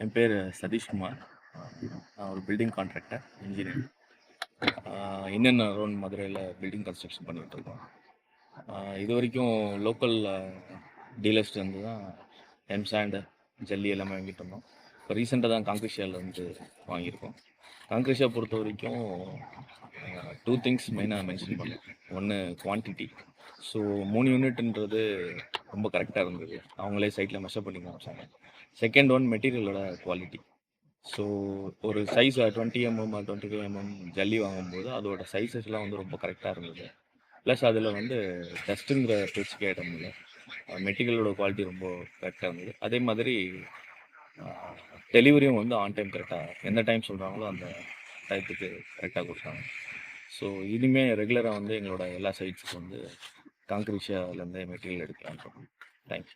என் பேர் சதீஷ்குமார். நான் ஒரு பில்டிங் கான்ட்ராக்டர், இன்ஜினியர். இன் அரௌண்ட் மதுரையில் பில்டிங் கன்ஸ்ட்ரக்ஷன் பண்ணிகிட்டு இருக்கோம். இது வரைக்கும் லோக்கல் டீலர்ஸ்லேருந்து தான் எம்சாண்ட், ஜல்லி எல்லாமே வாங்கிட்டு இருந்தோம். இப்போ ரீசெண்டாக தான் காங்க்ரீஷியாவில் வந்து வாங்கியிருக்கோம். காங்க்ரீஷியா பொறுத்த வரைக்கும் 2 திங்ஸ் மெயினாக மென்ஷன் பண்ணோம். ஒன்று குவான்டிட்டி. ஸோ 3 யூனிட்ன்றது ரொம்ப கரெக்டாக இருந்தது. அவங்களே சைட்டில் மெஷர் பண்ணி காமிச்சாங்க. செகண்ட் ஒன் மெட்டீரியலோட குவாலிட்டி. ஸோ ஒரு சைஸ் 20 mm 25 mm ஜல்லி வாங்கும்போது அதோட சைஸஸ்லாம் வந்து ரொம்ப கரெக்டாக இருந்தது. ப்ளஸ் அதில் வந்து டஸ்ட்டுங்கிற பேச்சுக்கே இடம் இல்லை. மெட்டீரியலோட குவாலிட்டி ரொம்ப கரெக்டாக இருந்தது. அதே மாதிரி டெலிவரியும் வந்து ஆன் டைம் கரெக்டாக எந்த டைம் சொல்கிறாங்களோ அந்த டயத்துக்கு கரெக்டாக கொடுத்தாங்க. ஸோ இனிமேல் ரெகுலராக வந்து எங்களோட எல்லா சைட்ஸுக்கும் வந்து காங்க்ரீஷியாவிலேருந்தே மெட்டீரியல் எடுக்கலான்னு இருக்கோம். தேங்க்யூ.